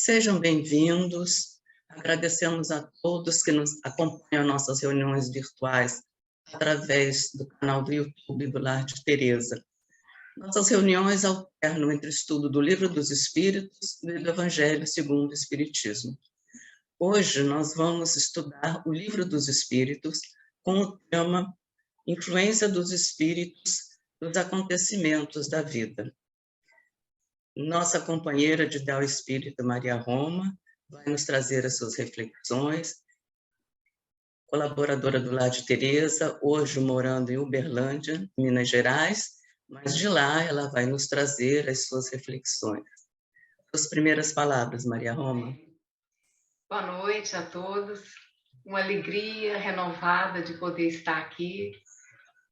Sejam bem-vindos. Agradecemos a todos que nos acompanham nossas reuniões virtuais através do canal do YouTube do Lar de Teresa. Nossas reuniões alternam entre o estudo do Livro dos Espíritos e do Evangelho segundo o Espiritismo. Hoje nós vamos estudar o Livro dos Espíritos com o tema Influência dos Espíritos nos acontecimentos da vida. Nossa companheira de ideal espírita, Maria Roma, vai nos trazer as suas reflexões. Colaboradora do Lar de Teresa, hoje morando em Uberlândia, Minas Gerais, mas de lá ela vai nos trazer as suas reflexões. As primeiras palavras, Maria Roma. Boa noite a todos. Uma alegria renovada de poder estar aqui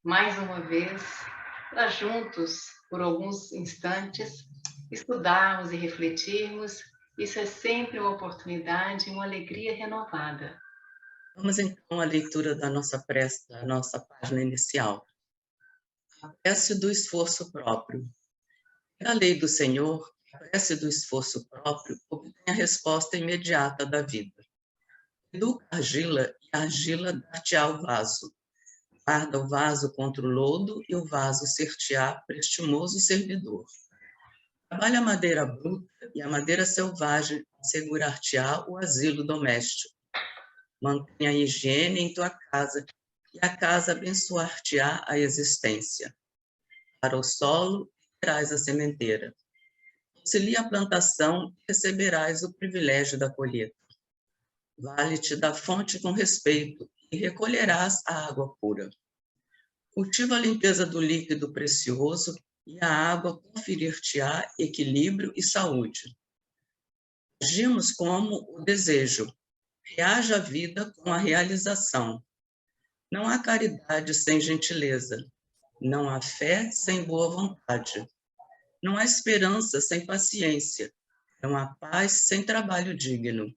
mais uma vez para juntos, por alguns instantes, estudarmos e refletirmos. Isso é sempre uma oportunidade e uma alegria renovada. Vamos então à leitura da nossa prece, da nossa página inicial. A prece do esforço próprio. Na lei do Senhor, a prece do esforço próprio obtém a resposta imediata da vida. Educa a argila e a argila dar-te-á o vaso. Guarda o vaso contra o lodo e o vaso ser-te-á prestimoso servidor. Trabalha a madeira bruta e a madeira selvagem assegurar-te-á o asilo doméstico. Mantenha a higiene em tua casa e a casa abençoar-te-á a existência. Para o solo, terás a sementeira. Auxilia a plantação e receberás o privilégio da colheita. Vale-te da fonte com respeito e recolherás a água pura. Cultiva a limpeza do líquido precioso e a água conferir-te-á equilíbrio e saúde. Agimos como o desejo. Reage à vida com a realização. Não há caridade sem gentileza. Não há fé sem boa vontade. Não há esperança sem paciência. Não há paz sem trabalho digno.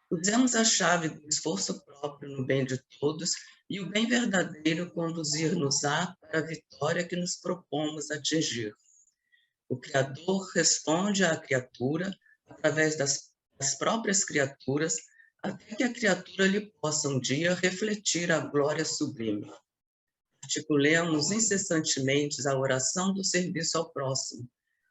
Usemos a chave do esforço próprio no bem de todos e o bem verdadeiro conduzir-nos-á para a vitória que nos propomos atingir. O Criador responde à criatura através das próprias criaturas, até que a criatura lhe possa um dia refletir a glória sublime. Articulemos incessantemente a oração do serviço ao próximo,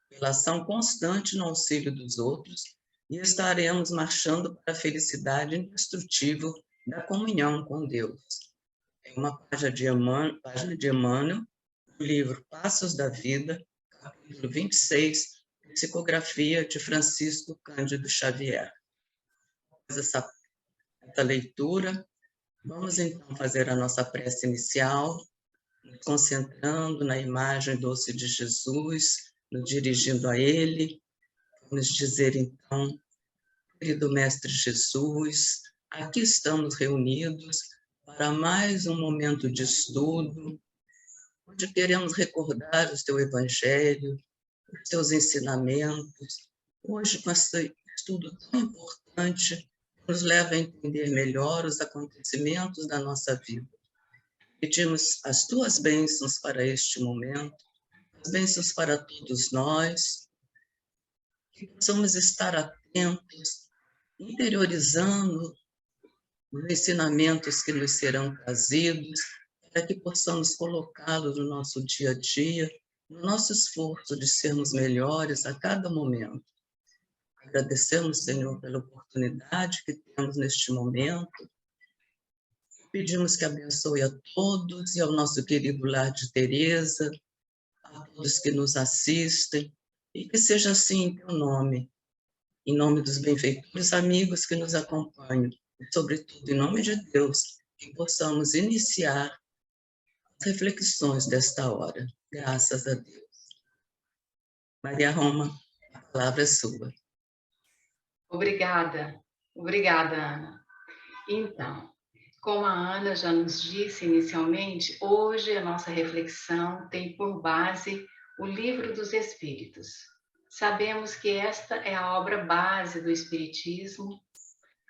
pela ação constante no auxílio dos outros, e estaremos marchando para a felicidade indestrutível da comunhão com Deus. É uma página de Emmanuel, do livro Passos da Vida, capítulo 26, psicografia de Francisco Cândido Xavier. Após essa leitura, vamos então fazer a nossa prece inicial, nos concentrando na imagem doce de Jesus, nos dirigindo a Ele. Vamos dizer então: querido Mestre Jesus, aqui estamos reunidos para mais um momento de estudo, onde queremos recordar o teu Evangelho, os teus ensinamentos. Hoje, com esse estudo tão importante, nos leva a entender melhor os acontecimentos da nossa vida. Pedimos as tuas bênçãos para este momento, as bênçãos para todos nós, que possamos estar atentos, interiorizando os ensinamentos que nos serão trazidos, para que possamos colocá-los no nosso dia a dia, no nosso esforço de sermos melhores a cada momento. Agradecemos, Senhor, pela oportunidade que temos neste momento. Pedimos que abençoe a todos e ao nosso querido Lar de Teresa, a todos que nos assistem, e que seja assim em teu nome, em nome dos benfeitores amigos que nos acompanham, e sobretudo em nome de Deus, que possamos iniciar as reflexões desta hora. Graças a Deus. Maria Roma, a palavra é sua. Obrigada, Ana. Então, como a Ana já nos disse inicialmente, hoje a nossa reflexão tem por base o Livro dos Espíritos. Sabemos que esta é a obra base do Espiritismo,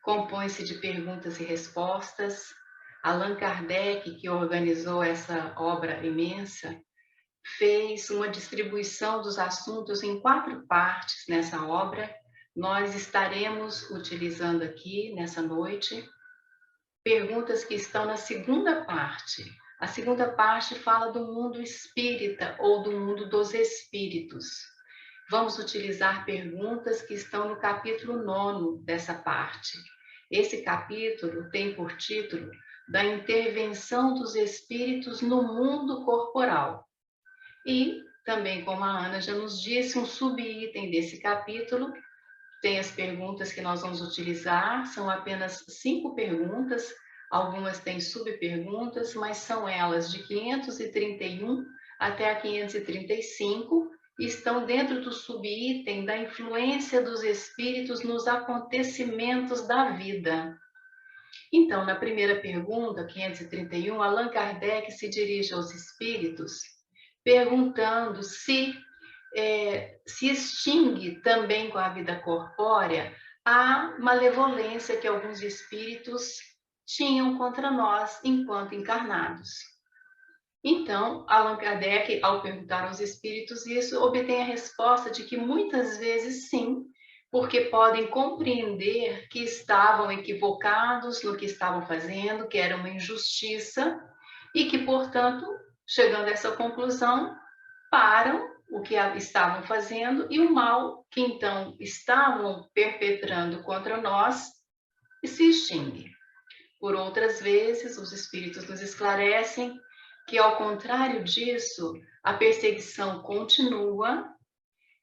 compõe-se de perguntas e respostas. Allan Kardec, que organizou essa obra imensa, fez uma distribuição dos assuntos em 4 partes nessa obra, nós estaremos utilizando aqui, nessa noite, perguntas que estão na segunda parte. A segunda parte fala do mundo espírita ou do mundo dos espíritos. Vamos utilizar perguntas que estão no capítulo 9 dessa parte. Esse capítulo tem por título da intervenção dos espíritos no mundo corporal. E também, como a Ana já nos disse, um subitem desse capítulo tem as perguntas que nós vamos utilizar, são apenas 5 perguntas, algumas têm subperguntas, mas são elas de 531 até a 535, e estão dentro do subitem da influência dos espíritos nos acontecimentos da vida. Então, na primeira pergunta, 531, Allan Kardec se dirige aos espíritos perguntando se extingue também com a vida corpórea a malevolência que alguns espíritos tinham contra nós enquanto encarnados. Então, Allan Kardec, ao perguntar aos espíritos isso, obtém a resposta de que muitas vezes sim, porque podem compreender que estavam equivocados no que estavam fazendo, que era uma injustiça, e que, portanto, chegando a essa conclusão, param o que estavam fazendo e o mal que então estavam perpetrando contra nós se extingue. Por outras vezes, os espíritos nos esclarecem que, ao contrário disso, a perseguição continua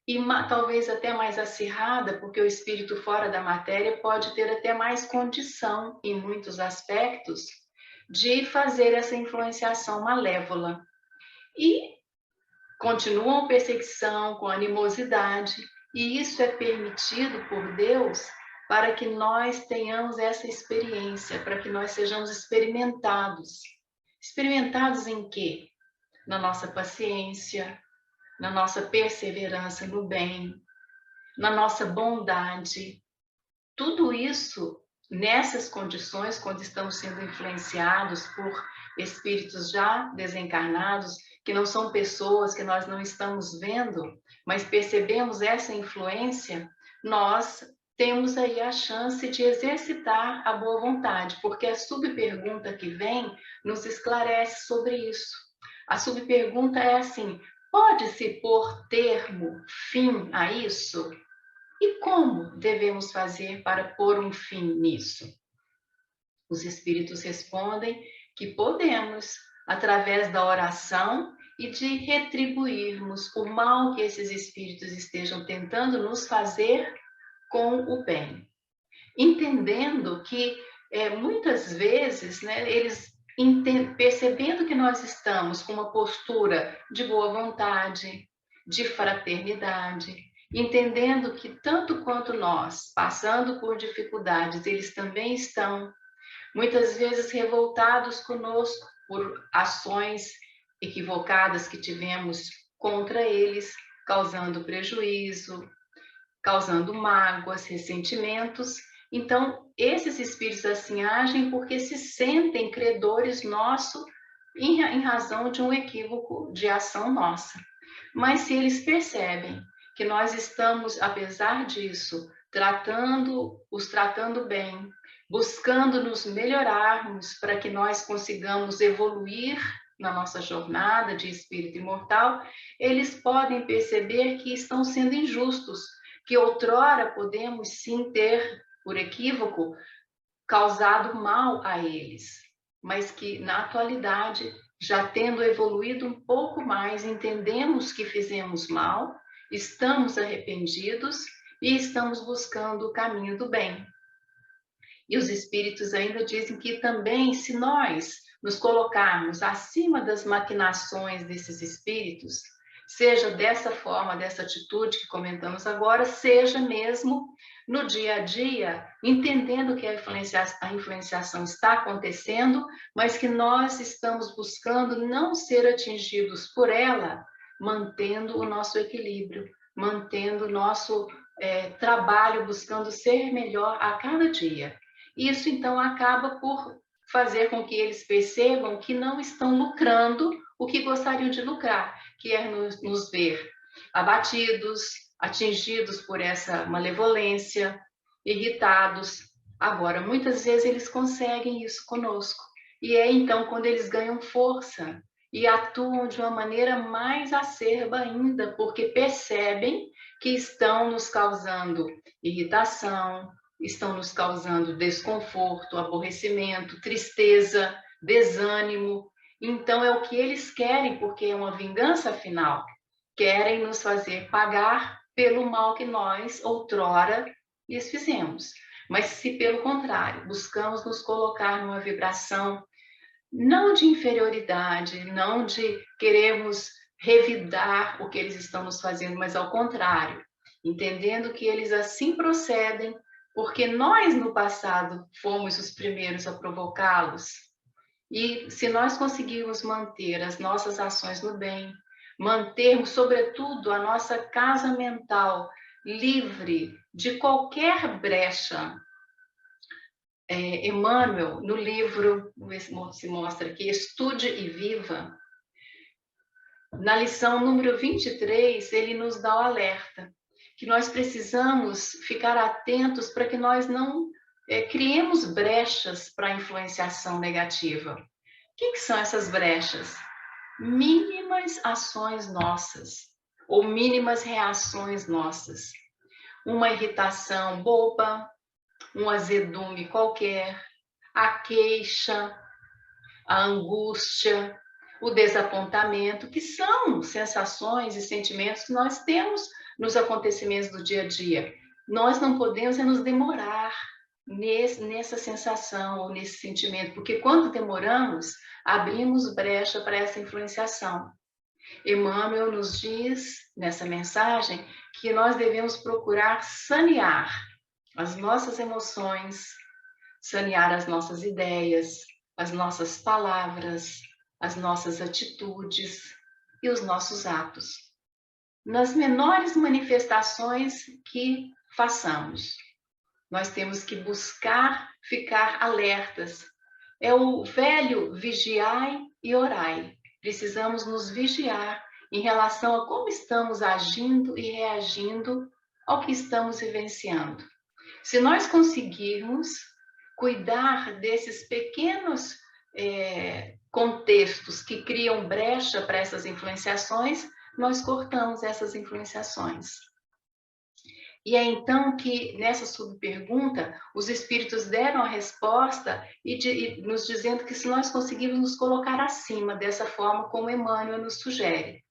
e talvez até mais acirrada, porque o espírito fora da matéria pode ter até mais condição, em muitos aspectos, de fazer essa influenciação malévola. E continuam perseguição com animosidade, e isso é permitido por Deus para que nós tenhamos essa experiência, para que nós sejamos experimentados. Experimentados em quê? Na nossa paciência, na nossa perseverança no bem, na nossa bondade. Tudo isso nessas condições, quando estamos sendo influenciados por espíritos já desencarnados, que não são pessoas que nós não estamos vendo, mas percebemos essa influência, nós temos aí a chance de exercitar a boa vontade, porque a subpergunta que vem nos esclarece sobre isso. A subpergunta é assim: pode-se pôr termo, fim a isso? E como devemos fazer para pôr um fim nisso? Os espíritos respondem que podemos, através da oração e de retribuirmos o mal que esses espíritos estejam tentando nos fazer com o bem. Entendendo que muitas vezes, né, eles percebendo que nós estamos com uma postura de boa vontade, de fraternidade, entendendo que tanto quanto nós, passando por dificuldades, eles também estão, muitas vezes revoltados conosco por ações equivocadas que tivemos contra eles, causando prejuízo, causando mágoas, ressentimentos. Então, esses espíritos assim agem porque se sentem credores nossos em razão de um equívoco de ação nossa. Mas se eles percebem que nós estamos, apesar disso, os tratando bem, buscando nos melhorarmos para que nós consigamos evoluir na nossa jornada de espírito imortal, eles podem perceber que estão sendo injustos, que outrora podemos sim ter, por equívoco, causado mal a eles, mas que na atualidade, já tendo evoluído um pouco mais, entendemos que fizemos mal, estamos arrependidos e estamos buscando o caminho do bem. E os espíritos ainda dizem que também, se nós nos colocarmos acima das maquinações desses espíritos, seja dessa forma, dessa atitude que comentamos agora, seja mesmo no dia a dia, entendendo que a influenciação está acontecendo, mas que nós estamos buscando não ser atingidos por ela, mantendo o nosso equilíbrio, mantendo o nosso trabalho, buscando ser melhor a cada dia. Isso, então, acaba por fazer com que eles percebam que não estão lucrando o que gostariam de lucrar, que é nos ver abatidos, atingidos por essa malevolência, irritados. Agora, muitas vezes eles conseguem isso conosco. E é então quando eles ganham força e atuam de uma maneira mais acerba ainda, porque percebem que estão nos causando irritação, estão nos causando desconforto, aborrecimento, tristeza, desânimo. Então é o que eles querem, porque é uma vingança final. Querem nos fazer pagar pelo mal que nós outrora lhes fizemos. Mas se pelo contrário, buscamos nos colocar numa vibração não de inferioridade, não de queremos revidar o que eles estão nos fazendo, mas ao contrário, entendendo que eles assim procedem porque nós no passado fomos os primeiros a provocá-los. E se nós conseguirmos manter as nossas ações no bem, mantermos, sobretudo, a nossa casa mental livre de qualquer brecha. Emmanuel, no livro, se mostra aqui, Estude e Viva, na lição número 23, ele nos dá o alerta, que nós precisamos ficar atentos para que nós não criemos brechas para a influenciação negativa. O que são essas brechas? Mínimas ações nossas, ou mínimas reações nossas. Uma irritação boba, um azedume qualquer, a queixa, a angústia, o desapontamento, que são sensações e sentimentos que nós temos nos acontecimentos do dia a dia. Nós não podemos nos demorar nessa sensação ou nesse sentimento, porque quando demoramos, abrimos brecha para essa influenciação. Emmanuel nos diz, nessa mensagem, que nós devemos procurar sanear as nossas emoções, sanear as nossas ideias, as nossas palavras, as nossas atitudes e os nossos atos. Nas menores manifestações que façamos, nós temos que buscar ficar alertas. É o velho vigiai e orai. Precisamos nos vigiar em relação a como estamos agindo e reagindo ao que estamos vivenciando. Se nós conseguirmos cuidar desses pequenos contextos que criam brecha para essas influenciações, nós cortamos essas influenciações. E é então que, nessa subpergunta, os espíritos deram a resposta e nos dizendo que se nós conseguirmos nos colocar acima dessa forma como Emmanuel nos sugere.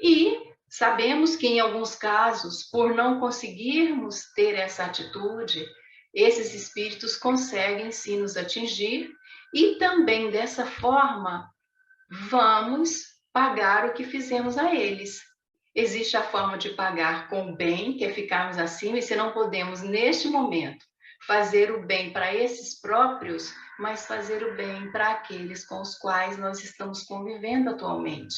E sabemos que, em alguns casos, por não conseguirmos ter essa atitude, esses espíritos conseguem sim nos atingir e também, dessa forma, vamos pagar o que fizemos a eles. Existe a forma de pagar com o bem, que é ficarmos acima, e se não podemos, neste momento, fazer o bem para esses próprios, mas fazer o bem para aqueles com os quais nós estamos convivendo atualmente.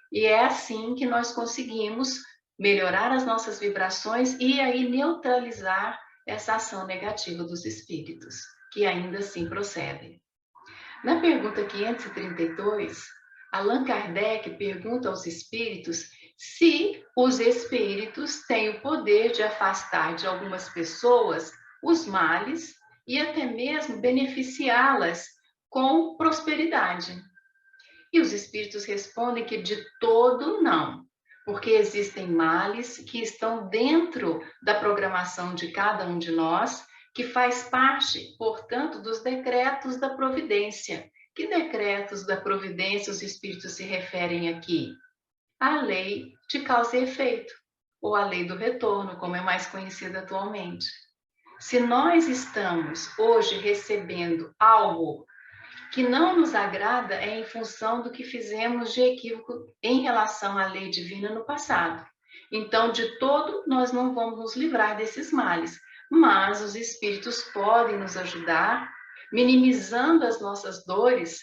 E é assim que nós conseguimos melhorar as nossas vibrações e aí neutralizar essa ação negativa dos espíritos, que ainda assim procedem. Na pergunta 532, Allan Kardec pergunta aos espíritos se os espíritos têm o poder de afastar de algumas pessoas os males e até mesmo beneficiá-las com prosperidade. E os espíritos respondem que de todo não, porque existem males que estão dentro da programação de cada um de nós, que faz parte, portanto, dos decretos da providência. Que decretos da providência os espíritos se referem aqui? A lei de causa e efeito, ou a lei do retorno, como é mais conhecida atualmente. Se nós estamos hoje recebendo algo que não nos agrada, é em função do que fizemos de equívoco em relação à lei divina no passado. Então, de todo, nós não vamos nos livrar desses males, mas os espíritos podem nos ajudar, minimizando as nossas dores,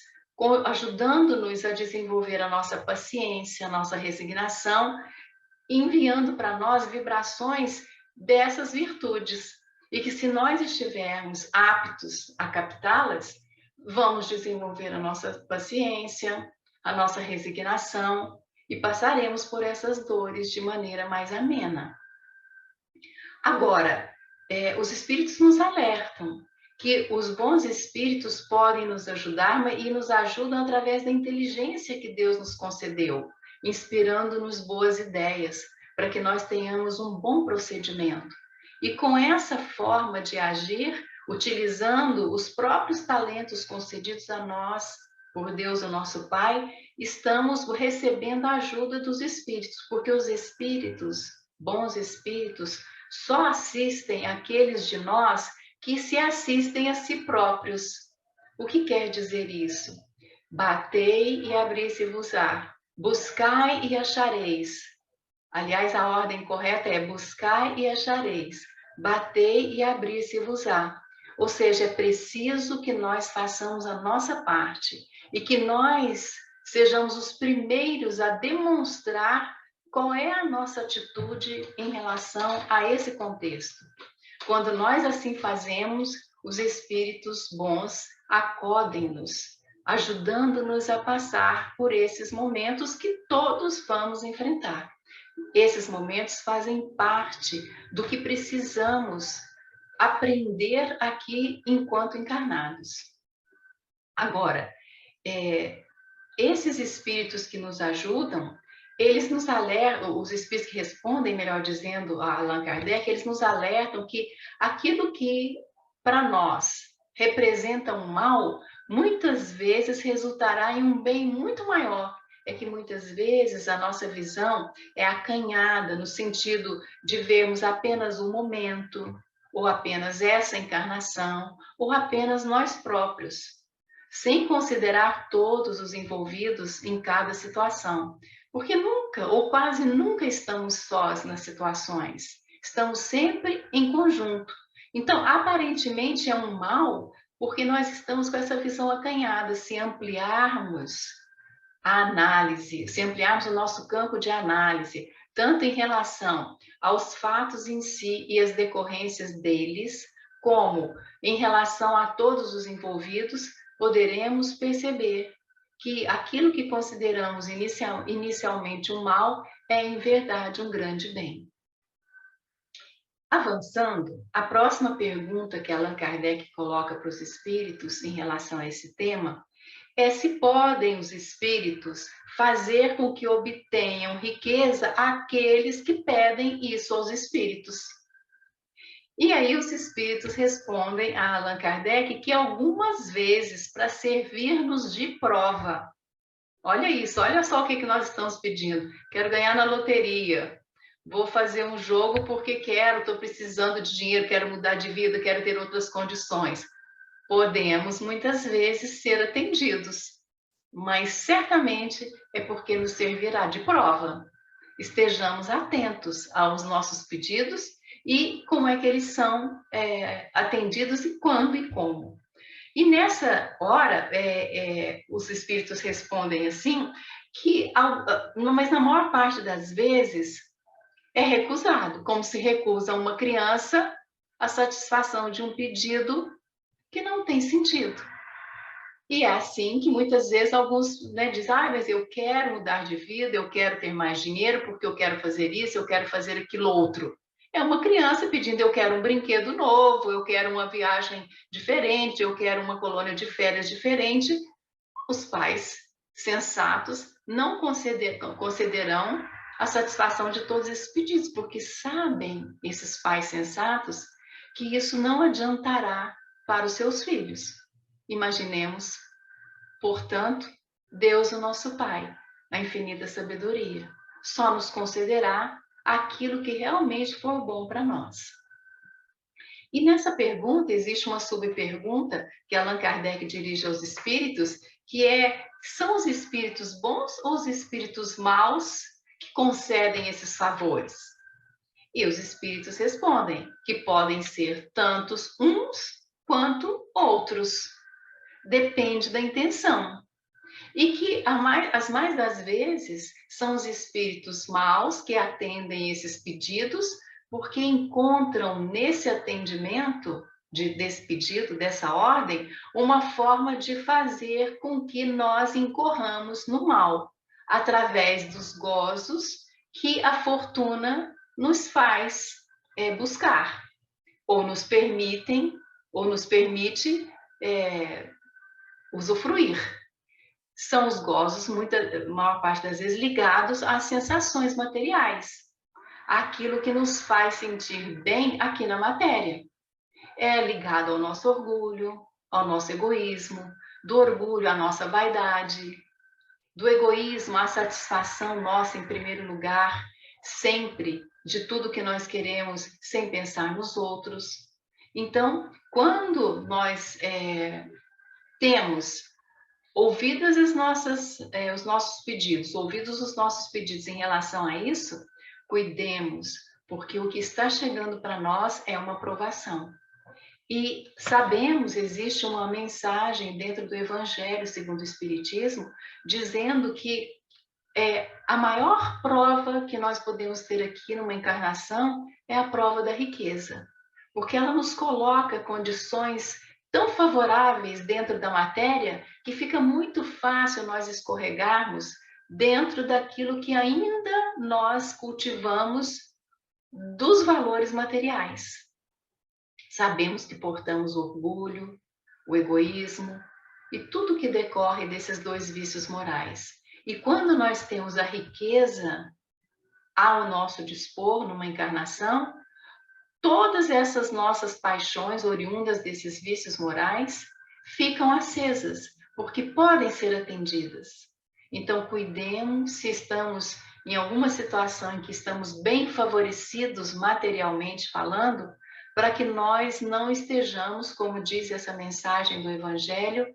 ajudando-nos a desenvolver a nossa paciência, a nossa resignação, enviando para nós vibrações dessas virtudes. E que se nós estivermos aptos a captá-las, vamos desenvolver a nossa paciência, a nossa resignação e passaremos por essas dores de maneira mais amena. Agora, os espíritos nos alertam que os bons espíritos podem nos ajudar e nos ajudam através da inteligência que Deus nos concedeu, inspirando-nos boas ideias, para que nós tenhamos um bom procedimento. E com essa forma de agir, utilizando os próprios talentos concedidos a nós por Deus, o nosso Pai, estamos recebendo a ajuda dos espíritos, porque os espíritos, bons espíritos, só assistem aqueles de nós que se assistem a si próprios. O que quer dizer isso? Batei e abri-se-vos-á, buscai e achareis. Aliás, a ordem correta é buscai e achareis, batei e abri-se-vos-á. Ou seja, é preciso que nós façamos a nossa parte e que nós sejamos os primeiros a demonstrar qual é a nossa atitude em relação a esse contexto. Quando nós assim fazemos, os espíritos bons acodem-nos, ajudando-nos a passar por esses momentos que todos vamos enfrentar. Esses momentos fazem parte do que precisamos aprender aqui enquanto encarnados. Agora, esses espíritos que nos ajudam, eles nos alertam, os espíritos que respondem, melhor dizendo, a Allan Kardec, eles nos alertam que aquilo que para nós representa um mal, muitas vezes resultará em um bem muito maior. É que muitas vezes a nossa visão é acanhada no sentido de vermos apenas o momento, ou apenas essa encarnação, ou apenas nós próprios, sem considerar todos os envolvidos em cada situação. Porque nunca, ou quase nunca, estamos sós nas situações. Estamos sempre em conjunto. Então, aparentemente é um mal, porque nós estamos com essa visão acanhada. Se ampliarmos a análise, se ampliarmos o nosso campo de análise, tanto em relação aos fatos em si e as decorrências deles, como em relação a todos os envolvidos, poderemos perceber que aquilo que consideramos inicialmente um mal é, em verdade, um grande bem. Avançando, a próxima pergunta que Allan Kardec coloca para os espíritos em relação a esse tema é se podem os espíritos fazer com que obtenham riqueza aqueles que pedem isso aos espíritos. E aí os espíritos respondem a Allan Kardec que algumas vezes, para servir-nos de prova. Olha isso, olha só o que nós estamos pedindo. Quero ganhar na loteria, vou fazer um jogo porque quero, estou precisando de dinheiro, quero mudar de vida, quero ter outras condições. Podemos muitas vezes ser atendidos, mas certamente é porque nos servirá de prova. Estejamos atentos aos nossos pedidos e como é que eles são atendidos e quando e como. E nessa hora, os espíritos respondem assim, mas na maior parte das vezes é recusado, como se recusa uma criança a satisfação de um pedido que não tem sentido. E é assim que muitas vezes alguns dizem, mas eu quero mudar de vida, eu quero ter mais dinheiro porque eu quero fazer isso, eu quero fazer aquilo outro. É uma criança pedindo, eu quero um brinquedo novo, eu quero uma viagem diferente, eu quero uma colônia de férias diferente. Os pais sensatos não concederão a satisfação de todos esses pedidos, porque sabem, esses pais sensatos, que isso não adiantará para os seus filhos. Imaginemos, portanto, Deus, o nosso Pai, na infinita sabedoria, só nos concederá aquilo que realmente for bom para nós. E nessa pergunta existe uma subpergunta que Allan Kardec dirige aos espíritos, que são os espíritos bons ou os espíritos maus que concedem esses favores? E os espíritos respondem que podem ser tantos uns quanto outros. Depende da intenção. E que as mais das vezes são os espíritos maus que atendem esses pedidos porque encontram nesse atendimento desse pedido, dessa ordem, uma forma de fazer com que nós incorramos no mal, através dos gozos que a fortuna nos faz buscar, ou nos permitem, ou nos permite usufruir. São os gozos, maior parte das vezes, ligados às sensações materiais, aquilo que nos faz sentir bem aqui na matéria. É ligado ao nosso orgulho, ao nosso egoísmo, do orgulho à nossa vaidade, do egoísmo à satisfação nossa em primeiro lugar, sempre de tudo que nós queremos, sem pensar nos outros. Então, quando nós temos ouvidos os nossos pedidos em relação a isso, cuidemos, porque o que está chegando para nós é uma provação. E sabemos, existe uma mensagem dentro do Evangelho segundo o Espiritismo, dizendo que a maior prova que nós podemos ter aqui numa encarnação é a prova da riqueza, porque ela nos coloca condições tão favoráveis dentro da matéria que fica muito fácil nós escorregarmos dentro daquilo que ainda nós cultivamos dos valores materiais. Sabemos que portamos o orgulho, o egoísmo e tudo que decorre desses dois vícios morais. E quando nós temos a riqueza ao nosso dispor numa encarnação, todas essas nossas paixões oriundas desses vícios morais ficam acesas, porque podem ser atendidas. Então, cuidemos se estamos em alguma situação em que estamos bem favorecidos materialmente falando, para que nós não estejamos, como diz essa mensagem do Evangelho,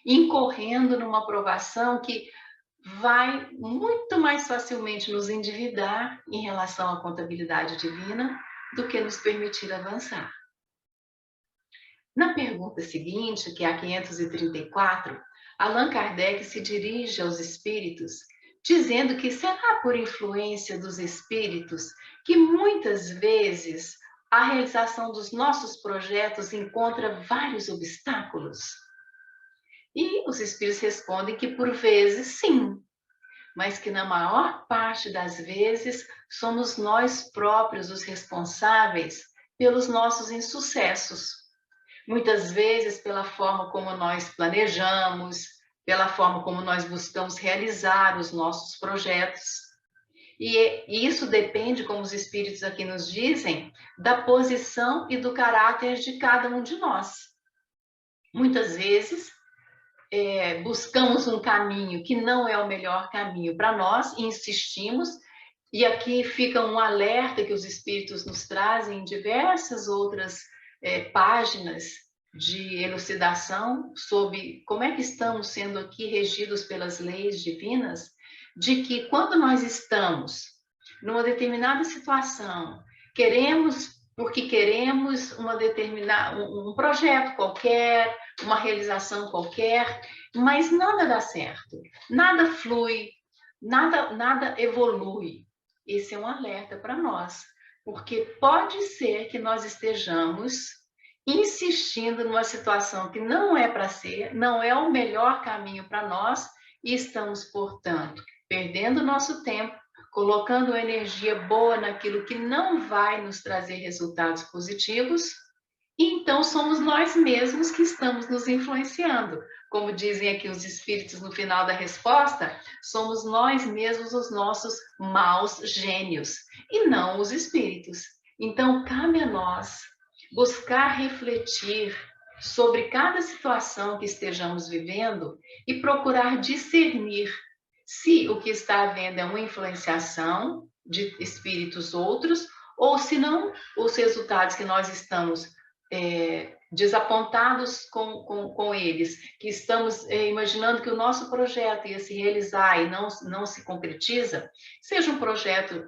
incorrendo numa provação que vai muito mais facilmente nos endividar em relação à contabilidade divina do que nos permitir avançar. Na pergunta seguinte, que é a 534, Allan Kardec se dirige aos espíritos, dizendo que será por influência dos espíritos que muitas vezes a realização dos nossos projetos encontra vários obstáculos? E os espíritos respondem que por vezes sim, mas que na maior parte das vezes somos nós próprios os responsáveis pelos nossos insucessos. Muitas vezes pela forma como nós planejamos, pela forma como nós buscamos realizar os nossos projetos. E isso depende, como os espíritos aqui nos dizem, da posição e do caráter de cada um de nós. Muitas vezes buscamos um caminho que não é o melhor caminho para nós e insistimos, e aqui fica um alerta que os espíritos nos trazem em diversas outras páginas de elucidação sobre como é que estamos sendo aqui regidos pelas leis divinas, de que quando nós estamos numa determinada situação, porque queremos um projeto qualquer, uma realização qualquer, mas nada dá certo, nada flui, nada evolui. Esse é um alerta para nós, porque pode ser que nós estejamos insistindo numa situação que não é para ser, não é o melhor caminho para nós, e estamos, portanto, perdendo nosso tempo, colocando energia boa naquilo que não vai nos trazer resultados positivos, e então somos nós mesmos que estamos nos influenciando. Como dizem aqui os espíritos no final da resposta, somos nós mesmos os nossos maus gênios, e não os espíritos. Então, cabe a nós buscar refletir sobre cada situação que estejamos vivendo e procurar discernir se o que está havendo é uma influenciação de espíritos outros, ou se não, os resultados que nós estamos desapontados com eles, que estamos imaginando que o nosso projeto ia se realizar e não se concretiza, seja um projeto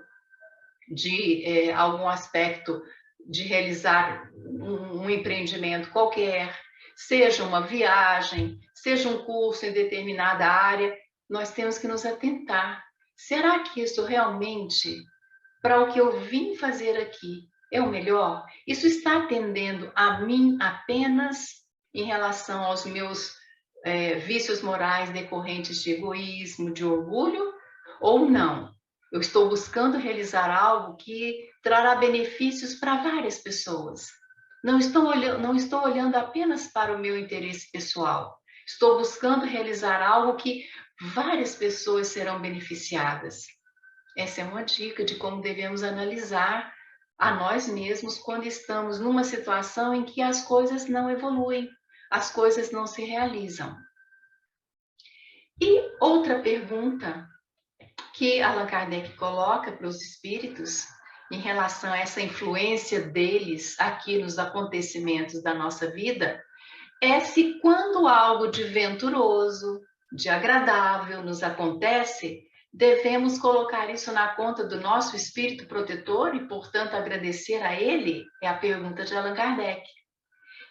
de algum aspecto de realizar um empreendimento qualquer, seja uma viagem, seja um curso em determinada área, nós temos que nos atentar. Será que isso realmente, para o que eu vim fazer aqui, é o melhor? Isso está atendendo a mim apenas em relação aos meus vícios morais decorrentes de egoísmo, de orgulho? Ou não, eu estou buscando realizar algo que trará benefícios para várias pessoas. Não estou olhando apenas para o meu interesse pessoal. Estou buscando realizar algo que várias pessoas serão beneficiadas. Essa é uma dica de como devemos analisar a nós mesmos quando estamos numa situação em que as coisas não evoluem, as coisas não se realizam. E outra pergunta que Allan Kardec coloca para os espíritos em relação a essa influência deles aqui nos acontecimentos da nossa vida é se quando algo de venturoso, de agradável nos acontece, devemos colocar isso na conta do nosso espírito protetor e, portanto, agradecer a ele? É a pergunta de Allan Kardec.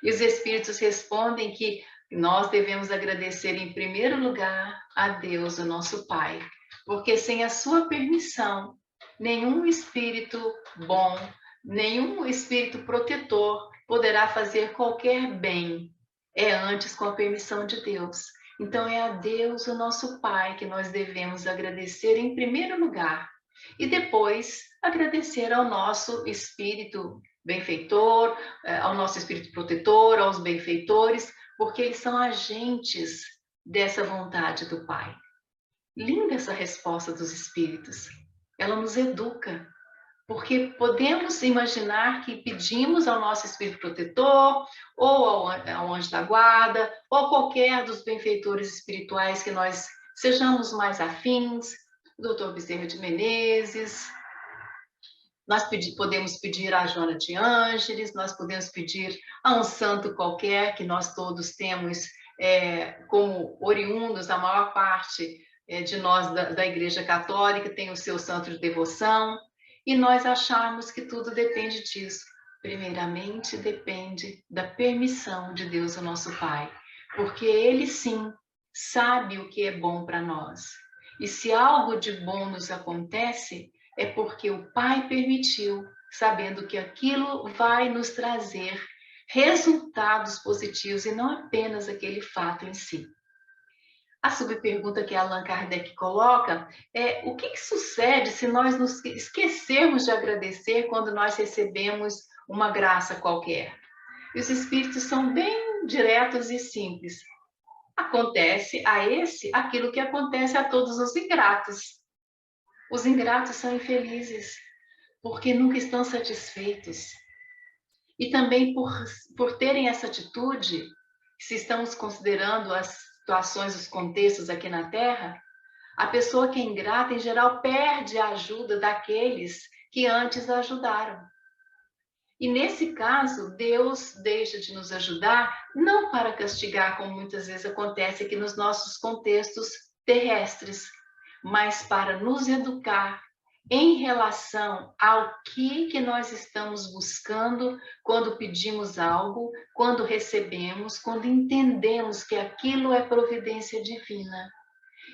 E os espíritos respondem que nós devemos agradecer em primeiro lugar a Deus, o nosso Pai, porque sem a sua permissão, nenhum espírito bom, nenhum espírito protetor poderá fazer qualquer bem. É antes com a permissão de Deus. Então é a Deus, o nosso Pai, que nós devemos agradecer em primeiro lugar. E depois agradecer ao nosso espírito benfeitor, ao nosso espírito protetor, aos benfeitores, porque eles são agentes dessa vontade do Pai. Linda essa resposta dos espíritos. Ela nos educa, porque podemos imaginar que pedimos ao nosso espírito protetor, ou ao anjo da guarda, ou qualquer dos benfeitores espirituais que nós sejamos mais afins, o doutor Bezerra de Menezes, nós podemos pedir a Joana de Ângeles, nós podemos pedir a um santo qualquer que nós todos temos como oriundos, a maior parte de nós da Igreja Católica tem o seu santo de devoção, e nós acharmos que tudo depende disso. Primeiramente, depende da permissão de Deus, o nosso Pai, porque Ele sim sabe o que é bom para nós. E se algo de bom nos acontece, é porque o Pai permitiu, sabendo que aquilo vai nos trazer resultados positivos e não apenas aquele fato em si. A subpergunta que Allan Kardec coloca é: o que sucede se nós nos esquecermos de agradecer quando nós recebemos uma graça qualquer? E os espíritos são bem diretos e simples. Acontece a esse aquilo que acontece a todos os ingratos. Os ingratos são infelizes, porque nunca estão satisfeitos. E também por terem essa atitude, se estamos considerando as situações, os contextos aqui na Terra, a pessoa que é ingrata, em geral, perde a ajuda daqueles que antes a ajudaram. E nesse caso, Deus deixa de nos ajudar, não para castigar, como muitas vezes acontece aqui nos nossos contextos terrestres, mas para nos educar em relação ao que nós estamos buscando quando pedimos algo, quando recebemos, quando entendemos que aquilo é providência divina.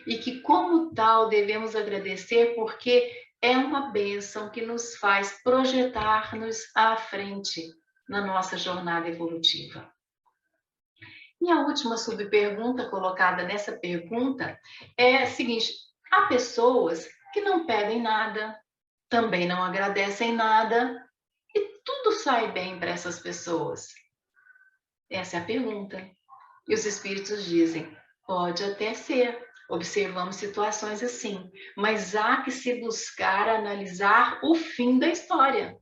E que, como tal, devemos agradecer porque é uma bênção que nos faz projetar-nos à frente na nossa jornada evolutiva. E a última subpergunta colocada nessa pergunta é a seguinte: há pessoas que não pedem nada, também não agradecem nada, e tudo sai bem para essas pessoas. Essa é a pergunta. E os espíritos dizem: pode até ser, observamos situações assim, mas há que se buscar analisar o fim da história,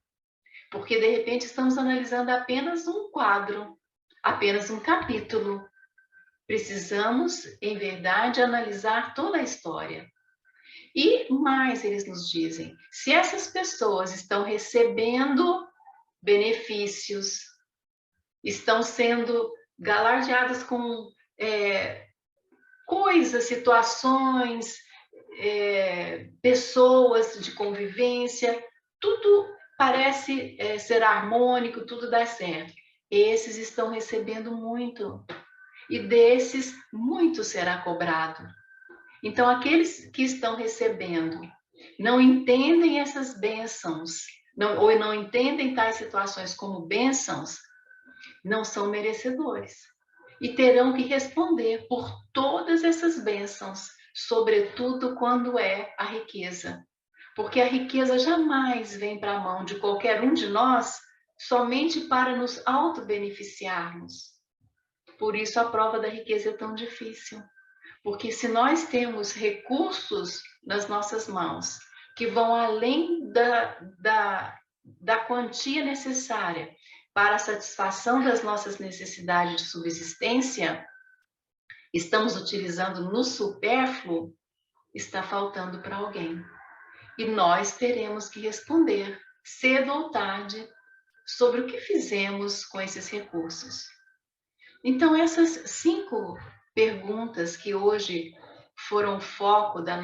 porque de repente estamos analisando apenas um quadro, apenas um capítulo. Precisamos, em verdade, analisar toda a história. E mais, eles nos dizem: se essas pessoas estão recebendo benefícios, estão sendo galardeadas com coisas, situações, pessoas de convivência, tudo parece ser harmônico, tudo dá certo. Esses estão recebendo muito, e desses, muito será cobrado. Então, aqueles que estão recebendo não entendem essas bênçãos, ou não entendem tais situações como bênçãos, não são merecedores. E terão que responder por todas essas bênçãos, sobretudo quando é a riqueza. Porque a riqueza jamais vem para a mão de qualquer um de nós somente para nos auto-beneficiarmos. Por isso a prova da riqueza é tão difícil. Porque se nós temos recursos nas nossas mãos que vão além da quantia necessária para a satisfação das nossas necessidades de subsistência, estamos utilizando no supérfluo, está faltando para alguém. E nós teremos que responder, cedo ou tarde, sobre o que fizemos com esses recursos. Então, essas 5 perguntas que hoje foram foco do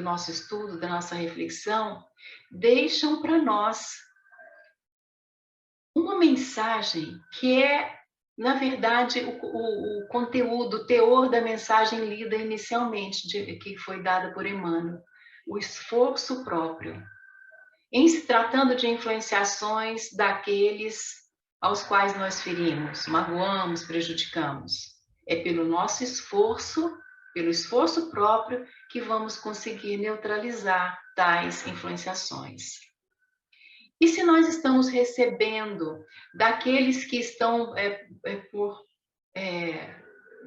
nosso estudo, da nossa reflexão, deixam para nós uma mensagem que é, na verdade, o conteúdo, o teor da mensagem lida inicialmente, que foi dada por Emmanuel, o esforço próprio. Em se tratando de influenciações daqueles aos quais nós ferimos, magoamos, prejudicamos. É pelo nosso esforço, pelo esforço próprio, que vamos conseguir neutralizar tais influenciações. E se nós estamos recebendo daqueles que estão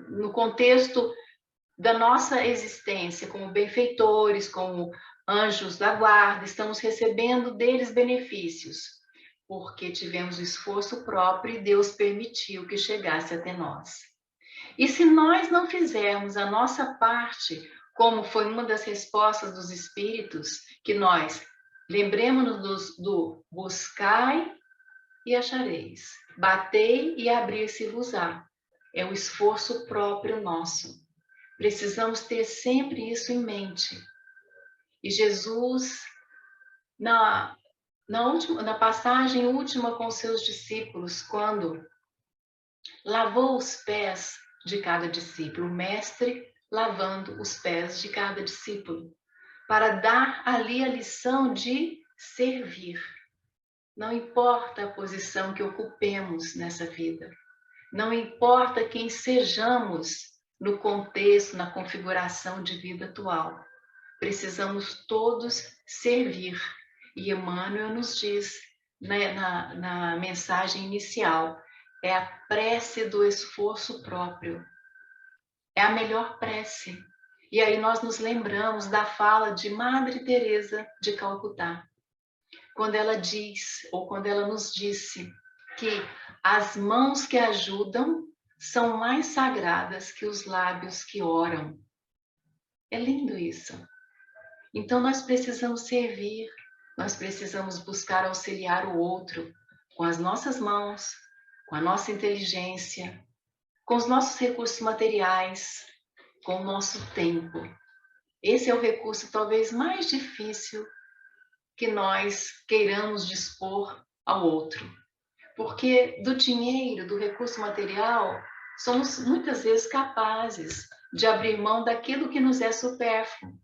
no contexto da nossa existência, como benfeitores, como anjos da guarda, estamos recebendo deles benefícios, porque tivemos esforço próprio e Deus permitiu que chegasse até nós. E se nós não fizermos a nossa parte, como foi uma das respostas dos espíritos, que nós lembremos-nos do buscai e achareis, batei e abrir-se-vos-á. É o esforço próprio nosso. Precisamos ter sempre isso em mente. E Jesus, na passagem última com seus discípulos, quando lavou os pés de cada discípulo, o mestre lavando os pés de cada discípulo, para dar ali a lição de servir. Não importa a posição que ocupemos nessa vida, não importa quem sejamos no contexto, na configuração de vida atual, precisamos todos servir. E Emmanuel nos diz, né, na mensagem inicial, é a prece do esforço próprio. É a melhor prece. E aí nós nos lembramos da fala de Madre Teresa de Calcutá, quando ela diz, ou quando ela nos disse, que as mãos que ajudam são mais sagradas que os lábios que oram. É lindo isso. Então nós precisamos servir, nós precisamos buscar auxiliar o outro com as nossas mãos, com a nossa inteligência, com os nossos recursos materiais, com o nosso tempo. Esse é o recurso talvez mais difícil que nós queiramos dispor ao outro. Porque do dinheiro, do recurso material, somos muitas vezes capazes de abrir mão daquilo que nos é supérfluo.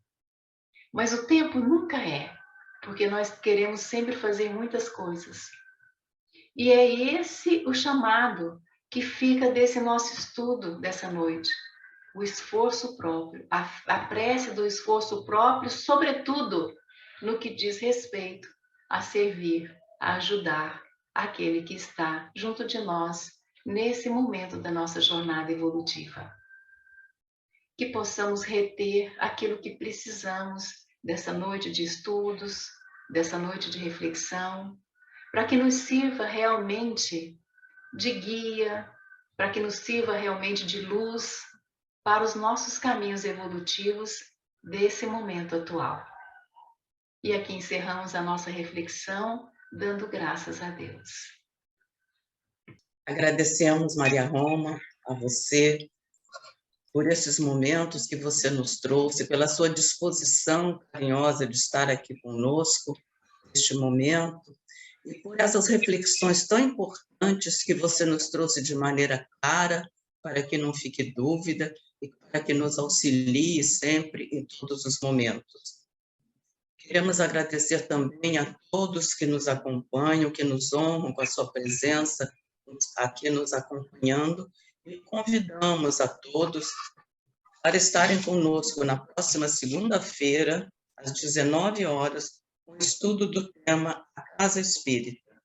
Mas o tempo nunca é, porque nós queremos sempre fazer muitas coisas. E é esse o chamado que fica desse nosso estudo dessa noite. O esforço próprio, a prece do esforço próprio, sobretudo no que diz respeito a servir, a ajudar aquele que está junto de nós nesse momento da nossa jornada evolutiva. Que possamos reter aquilo que precisamos dessa noite de estudos, dessa noite de reflexão, para que nos sirva realmente de guia, para que nos sirva realmente de luz para os nossos caminhos evolutivos desse momento atual. E aqui encerramos a nossa reflexão, dando graças a Deus. Agradecemos, Maria Roma, a você, por esses momentos que você nos trouxe, pela sua disposição carinhosa de estar aqui conosco, neste momento, e por essas reflexões tão importantes que você nos trouxe de maneira clara, para que não fique dúvida, e para que nos auxilie sempre em todos os momentos. Queremos agradecer também a todos que nos acompanham, que nos honram com a sua presença aqui nos acompanhando, e convidamos a todos para estarem conosco na próxima segunda-feira, às 19 horas, com o estudo do tema A Casa Espírita.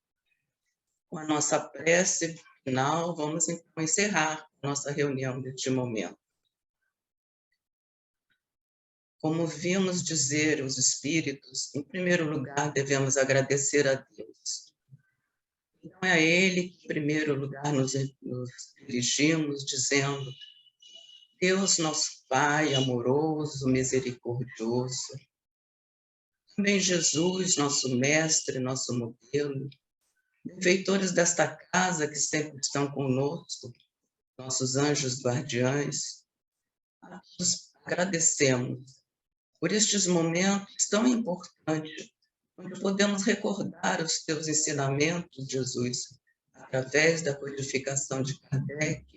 Com a nossa prece final, vamos então encerrar a nossa reunião deste momento. Como vimos dizer os Espíritos, em primeiro lugar devemos agradecer a Deus. Então é a Ele que, em primeiro lugar, nos dirigimos, dizendo: Deus, nosso Pai amoroso, misericordioso, também Jesus, nosso Mestre, nosso modelo, benfeitores desta casa que sempre estão conosco, nossos anjos guardiães, a todos agradecemos por estes momentos tão importantes, onde podemos recordar os teus ensinamentos, Jesus, através da codificação de Kardec,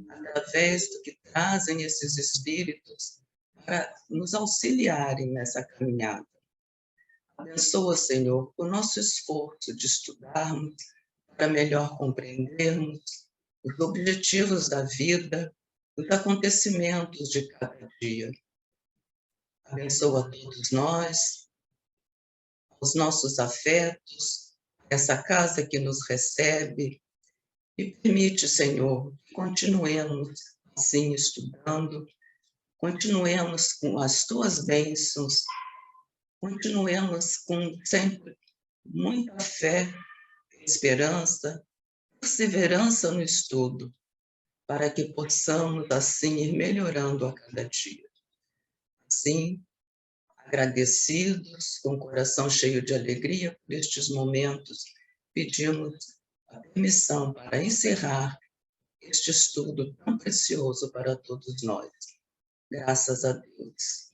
através do que trazem esses espíritos para nos auxiliarem nessa caminhada. Abençoa, Senhor, o nosso esforço de estudarmos para melhor compreendermos os objetivos da vida, os acontecimentos de cada dia. Abençoa a todos nós, os nossos afetos, essa casa que nos recebe, e permite, Senhor, que continuemos assim estudando, continuemos com as tuas bênçãos, continuemos com sempre muita fé, esperança, perseverança no estudo, para que possamos assim ir melhorando a cada dia. Assim, agradecidos, com o coração cheio de alegria por estes momentos, pedimos a permissão para encerrar este estudo tão precioso para todos nós. Graças a Deus.